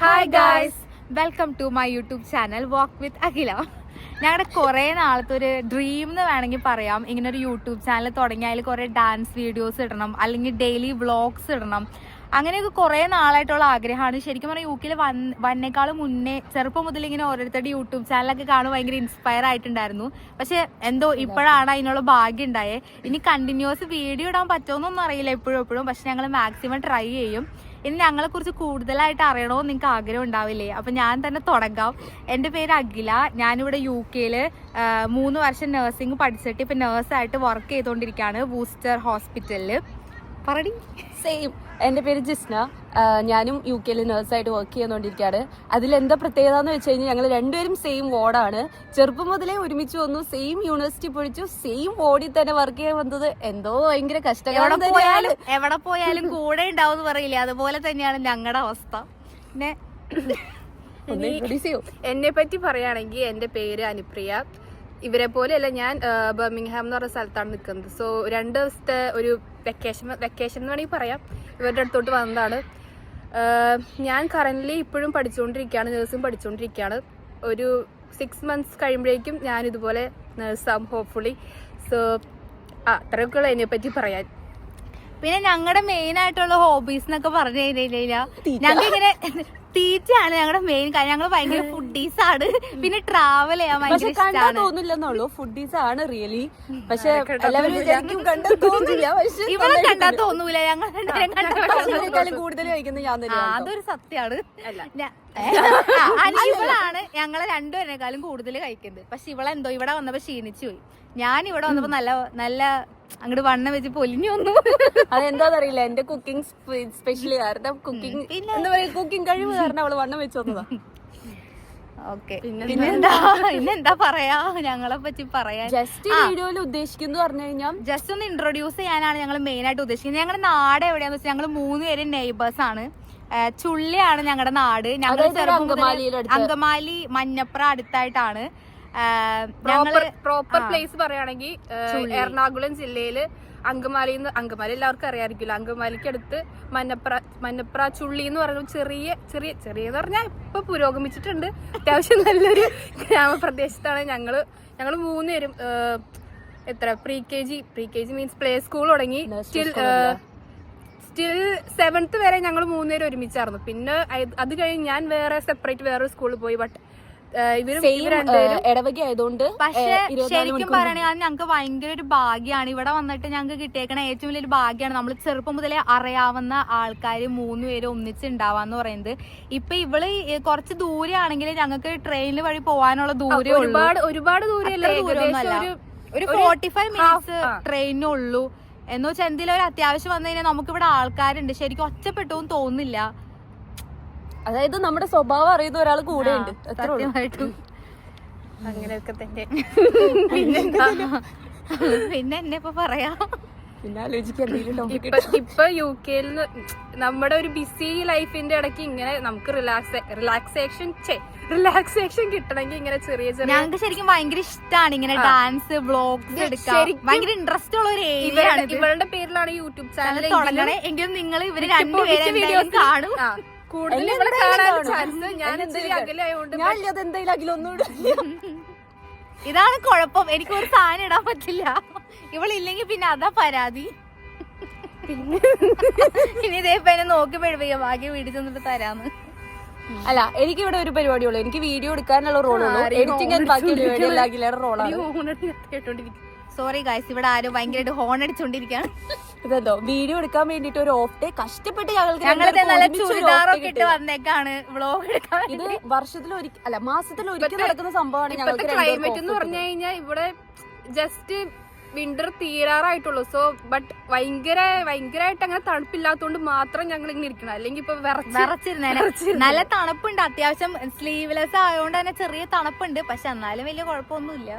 Hi guys, welcome to my YouTube channel walk with Akhila. ഞങ്ങളുടെ കുറേ നാളത്തെ ഒരു ഡ്രീം എന്ന് വേണമെങ്കിൽ പറയാം. ഇങ്ങനെ ഒരു യൂട്യൂബ് ചാനൽ തുടങ്ങി അതിൽ കുറേ ഡാൻസ് വീഡിയോസ് ഇടണം, അല്ലെങ്കിൽ ഡെയിലി വ്ളോഗ്സ് ഇടണം. അങ്ങനെയൊക്കെ കുറേ നാളായിട്ടുള്ള ആഗ്രഹമാണ്. ശരിക്കും പറഞ്ഞാൽ യു കെയിൽ വന്നേക്കാളും മുന്നേ ചെറുപ്പം മുതൽ ഇങ്ങനെ ഓരോരുത്തരുടെ യൂട്യൂബ് ചാനലൊക്കെ കാണുമ്പോൾ ഭയങ്കര ഇൻസ്പയർ ആയിട്ടുണ്ടായിരുന്നു. പക്ഷെ എന്തോ ഇപ്പോഴാണ് അതിനുള്ള ഭാഗ്യം ഉണ്ടായേ. ഇനി കണ്ടിന്യൂസ് വീഡിയോ ഇടാൻ പറ്റുമെന്നൊന്നും അറിയില്ല എപ്പോഴും. പക്ഷെ ഞങ്ങൾ മാക്സിമം ട്രൈ ചെയ്യും. ഇനി ഞങ്ങളെക്കുറിച്ച് കൂടുതലായിട്ട് അറിയണമെന്ന് നിങ്ങൾക്ക് ആഗ്രഹം ഉണ്ടാവില്ലേ? അപ്പം ഞാൻ തന്നെ തുടങ്ങാം. എൻ്റെ പേര് അഖില. ഞാനിവിടെ യു കെയിൽ 3 വർഷം നഴ്സിംഗ് പഠിച്ചിട്ട് ഇപ്പം നേഴ്സായിട്ട് വർക്ക് ചെയ്തുകൊണ്ടിരിക്കുകയാണ് വൂസ്റ്റർ ഹോസ്പിറ്റലിൽ. പറടി. സെയിം. എൻ്റെ പേര് ജിസ്ന. ഞാനും യു കെയിൽ നേഴ്സായിട്ട് വർക്ക് ചെയ്യുന്നോണ്ടിരിക്കുകയാണ്. അതിലെന്താ പ്രത്യേകത എന്ന് വെച്ച് കഴിഞ്ഞാൽ ഞങ്ങൾ രണ്ടുപേരും സെയിം വാർഡാണ്. ചെറുപ്പം മുതലേ ഒരുമിച്ച് വന്നു, സെയിം യൂണിവേഴ്സിറ്റി പഠിച്ചു, സെയിം വാർഡിൽ തന്നെ വർക്ക് ചെയ്യാൻ വന്നത് എന്തോ ഭയങ്കര കഷ്ടകാലം. എവിടെ പോയാലും കൂടെ ഉണ്ടാവും പറയില്ലേ, അതുപോലെ തന്നെയാണ് ഞങ്ങളുടെ അവസ്ഥ. പിന്നെ എന്നെ പറ്റി പറയുകയാണെങ്കിൽ എൻ്റെ പേര് അനുപ്രിയ. ഇവരെ പോലെയല്ല, ഞാൻ ബർമിംഗ്ഹാം എന്ന് പറഞ്ഞ സ്ഥലത്താണ് നിൽക്കുന്നത്. സോ 2 ദിവസത്തെ ഒരു വെക്കേഷൻ എന്ന് വേണമെങ്കിൽ പറയാം, ഇവരുടെ അടുത്തോട്ട് വന്നതാണ്. ഞാൻ കറൻ്റ്ലി ഇപ്പോഴും പഠിച്ചുകൊണ്ടിരിക്കുകയാണ്, നേഴ്സിംഗ് പഠിച്ചുകൊണ്ടിരിക്കുകയാണ്. ഒരു 6 months കഴിയുമ്പോഴേക്കും ഞാൻ ഇതുപോലെ നേഴ്സാവും ഹോപ്പ്ഫുള്ളി. സോ അത്രയൊക്കെയുള്ള എന്നെ പറ്റി പറയാൻ. പിന്നെ ഞങ്ങളുടെ മെയിൻ ആയിട്ടുള്ള ഹോബീസ് എന്നൊക്കെ പറഞ്ഞു കഴിഞ്ഞാൽ ഞങ്ങളിങ്ങനെ തീറ്റയാണ് ഞങ്ങളുടെ മെയിൻ കാര്യം. ഞങ്ങൾ ഭയങ്കര ഫുഡീസ് ആണ്. പിന്നെ ട്രാവൽ ചെയ്യാൻ ഭയങ്കര ഇഷ്ടമാണ്. തോന്നില്ലെന്നുള്ളൂ, ഫുഡീസ് ആണ് റിയലി. പക്ഷെ എല്ലാവരും വിചാരിക്കും കണ്ടാൽ തോന്നില്ല. ഇവിടെ കണ്ടാൽ തോന്നൂല. ഞങ്ങൾ കൂടുതൽ കഴിക്കുന്നത് ഞാൻ തന്നെ. അതൊരു സത്യമാണ്. ഇവളാണ് ഞങ്ങളെ രണ്ടുപേരെക്കാളും കൂടുതൽ കഴിക്കുന്നത്. പക്ഷെ ഇവളെന്തോ ഇവിടെ വന്നപ്പോ ക്ഷീണിച്ചു പോയി. ഞാൻ ഇവിടെ വന്നപ്പോ നല്ല അങ്ങോട്ട് വണ്ണം വെച്ച് പൊലിഞ്ഞു വന്നു. അതെന്താന്നറിയില്ല, എന്റെ കുക്കിംഗ് സ്പെഷ്യലി കാരണം കുക്കിംഗ് കഴിവ് കാരണം അവള് വണ്ണം വെച്ച് വന്നതാ. ഓക്കെ, പിന്നെന്താ പറയാ ഞങ്ങളെ പറ്റി പറയാൻ. ജസ്റ്റ് വീഡിയോയിൽ ഉദ്ദേശിക്കുന്നു പറഞ്ഞു കഴിഞ്ഞാൽ ജസ്റ്റ് ഒന്ന് ഇൻട്രൊഡ്യൂസ് ചെയ്യാനാണ് ഞങ്ങൾ മെയിൻ ആയിട്ട് ഉദ്ദേശിക്കുന്നത്. ഞങ്ങളുടെ നാട് എവിടെയാന്ന് വെച്ചാൽ ഞങ്ങൾ 3 പേരും നെയ്ബേഴ്സ് ആണ്. ചുള്ളിയാണ് ഞങ്ങളുടെ നാട്. ഞങ്ങൾ അങ്കമാലി മഞ്ഞപ്ര അടുത്തായിട്ടാണ്. പ്രോപ്പർ പ്ലേസ് പറയുകയാണെങ്കിൽ എറണാകുളം ജില്ലയില് അങ്കമാലി എല്ലാവർക്കും അറിയാമായിരിക്കില്ല. അങ്കമാലിക്ക് അടുത്ത് മഞ്ഞപ്ര ചുള്ളി എന്ന് പറയുന്നത് ചെറിയ എന്ന് പറഞ്ഞാൽ ഇപ്പൊ പുരോഗമിച്ചിട്ടുണ്ട്. അത്യാവശ്യം നല്ലൊരു ഗ്രാമപ്രദേശത്താണ് ഞങ്ങള് 3 പേരും. Pre K G means play school തുടങ്ങി സ്റ്റിൽ 7th വരെ ഞങ്ങൾ 3 പേരും ഒരുമിച്ചായിരുന്നു. പിന്നെ അത് കഴിഞ്ഞ് ഞാൻ വേറെ സ്കൂളിൽ പോയി. ബട്ട് ഇടവകയായതുകൊണ്ട്. പക്ഷെ ശരിക്കും പറയുകയാണെങ്കിൽ ഞങ്ങൾക്ക് ഭയങ്കര ഒരു ഭാഗ്യമാണ് ഇവിടെ വന്നിട്ട് ഞങ്ങൾക്ക് കിട്ടിയേക്കണ ഏറ്റവും വലിയൊരു ഭാഗ്യമാണ്. നമ്മൾ ചെറുപ്പം മുതലേ അറിയാവുന്ന ആൾക്കാർ 3 പേര് ഒന്നിച്ചുണ്ടാവാന്ന് പറയുന്നത്. ഇപ്പൊ ഇവള് കുറച്ച് ദൂരെയാണെങ്കിൽ ഞങ്ങൾക്ക് ട്രെയിനിൽ വഴി പോകാനുള്ള ദൂരം ഒരുപാട് ദൂരമല്ല, ഒരു 45 minutes ട്രെയിനുള്ളൂ. എന്ന് വെച്ചാൽ എന്തെങ്കിലും ഒരു അത്യാവശ്യം വന്നു കഴിഞ്ഞാൽ നമുക്കിവിടെ ആൾക്കാരുണ്ട്. ശരിക്കും ഒറ്റപ്പെട്ടു തോന്നില്ല. അതായത് നമ്മുടെ സ്വഭാവം അറിയുന്ന ഒരാൾ കൂടെ ഉണ്ട്. അങ്ങനെയൊക്കെ തന്നെ. പിന്നെ എന്നെ ഇപ്പൊ പറയാ, ഇപ്പൊ യു കെയിൽ നമ്മുടെ ഒരു ബിസി ലൈഫിന്റെ ഇടയ്ക്ക് ഇങ്ങനെ നമുക്ക് റിലാക്സേഷൻ കിട്ടണമെങ്കിൽ ഇങ്ങനെ ചെറിയ ഞങ്ങൾക്ക് ശരിക്കും ഭയങ്കര ഇഷ്ടമാണ് ഇങ്ങനെ ഡാൻസ് വ്ളോഗ്സ് എടുക്കാൻ. ഭയങ്കര ഇൻട്രസ്റ്റ് ഉള്ള ഒരു ഏരിയയാണ്. ഇവളുടെ പേരിലാണ് യൂട്യൂബ് ചാനൽ തുടങ്ങണേ. എങ്കിലും നിങ്ങൾ ഇവര് 2 പേരും വീഡിയോസ് കാണും. ഇതാണ് കുഴപ്പം. എനിക്ക് ഒരു സാധനം ഇടാൻ പറ്റില്ല. ഇവളില്ലെങ്കിൽ പിന്നെ അതാ പരാതി. ഇനി ഇതേപ്പോ എന്നെ നോക്കി പഠിപ്പിക്കുക, ബാക്കി വീട്ടിൽ ചെന്നിട്ട് തരാന്ന്. അല്ല, എനിക്കിവിടെ ഒരു പരിപാടിയുള്ളൂ. എനിക്ക് വീഡിയോ എടുക്കാനുള്ള റോളുള്ളൂ. എഡിറ്റിംഗ് റോളാണ്. സോറി ഗൈസ്, ഇവിടെ ആരും ഭയങ്കരമായിട്ട് ഹോൺ അടിച്ചോണ്ടിരിക്കുകയാണ്. ഇതോ വീഡിയോ എടുക്കാൻ വേണ്ടിട്ട് ഒരു ഓഫ് ഡേ കഷ്ടപ്പെട്ട് ഞങ്ങളുടെ നല്ല ചുരിദാറൊക്കെ ഇട്ട് വന്നേക്കാണ് വ്ളോഗ് എടുക്കാൻ. ഇത് മാസത്തിൽ ഒരിക്കൽ നടക്കുന്ന സംഭവമാണ്. ഞങ്ങൾക്ക് ക്ലൈമറ്റ് എന്ന് പറഞ്ഞു കഴിഞ്ഞാൽ ഇവിടെ ജസ്റ്റ് വിന്റർ തീരാറായിട്ടുള്ളൂ. സോ ബട്ട് ഭയങ്കരമായിട്ട് അങ്ങനെ തണുപ്പില്ലാത്തതുകൊണ്ട് മാത്രം ഞങ്ങൾ ഇങ്ങനെ ഇരിക്കണം. അല്ലെങ്കിൽ ഇപ്പൊ വിറച്ചിരുന്നേ. നല്ല തണുപ്പുണ്ട്, അത്യാവശ്യം സ്ലീവ്ലെസ് ആയതുകൊണ്ട് തന്നെ ചെറിയ തണുപ്പുണ്ട്. പക്ഷെ എന്നാലും വലിയ കുഴപ്പമൊന്നുമില്ല.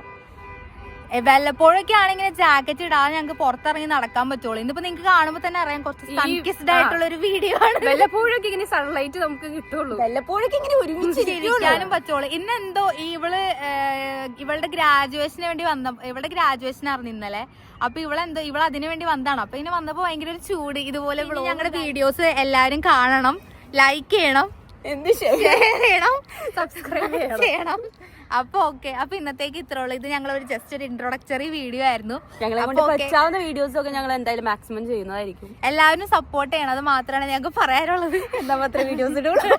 വല്ലപ്പോഴൊക്കെ ആണെങ്കിൽ ജാക്കറ്റ് ഇടാതെ ഞങ്ങൾക്ക് പുറത്തിറങ്ങി നടക്കാൻ പറ്റുള്ളൂ. ഇന്നിപ്പോ നിങ്ങൾക്ക് കാണുമ്പോ തന്നെ അറിയാം കുറച്ച് സൺകിസ്ഡ് ആയിട്ടുള്ള ഒരു വീഡിയോ ആണ്. വല്ലപ്പോഴൊക്കെ ഇങ്ങനെ സൺലൈറ്റ് നമുക്ക് കിട്ടുള്ളൂ. വല്ലപ്പോഴൊക്കെ ഇങ്ങനെ ഒരുമിച്ചിരിക്കാനും പറ്റുള്ളൂ. ഇന്നെന്തോ ഇവളുടെ ഗ്രാജുവേഷന് വേണ്ടി ഇവളുടെ ഗ്രാജുവേഷൻ ആയിരുന്നു ഇന്നലെ. അപ്പൊ ഇവൾ അതിനു വേണ്ടി വന്നതാണ്. അപ്പൊ ഇങ്ങനെ വന്നപ്പോ ഭയങ്കര ഒരു ചൂട്. ഇതുപോലെ ഞങ്ങളുടെ വീഡിയോസ് എല്ലാരും കാണണം, ലൈക്ക് ചെയ്യണം. എന്ത് ഷെയർ ചെയ്യണം, സബ്സ്ക്രൈബ് ചെയ്യണം. അപ്പൊ ഓക്കെ, അപ്പൊ ഇന്നത്തേക്ക് ഇത്ര ഉള്ളൂ. ഇത് ഞങ്ങൾ ഒരു ജസ്റ്റ് ഒരു ഇൻട്രൊഡക്ടറി വീഡിയോ ആയിരുന്നു. ഞങ്ങളെ കൊണ്ട് പറ്റാവുന്ന വീഡിയോസ് ഒക്കെ ഞങ്ങൾ എന്തായാലും മാക്സിമം ചെയ്യുന്നതായിരിക്കും. എല്ലാവരും സപ്പോർട്ട് ചെയ്യണം, അത് മാത്രമാണ് ഞങ്ങൾക്ക് പറയാനുള്ളത്. എന്താ മാത്രമേ വീഡിയോസ് ഇടുള്ളൂ.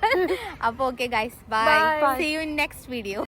അപ്പൊ okay guys, bye, see you in next video.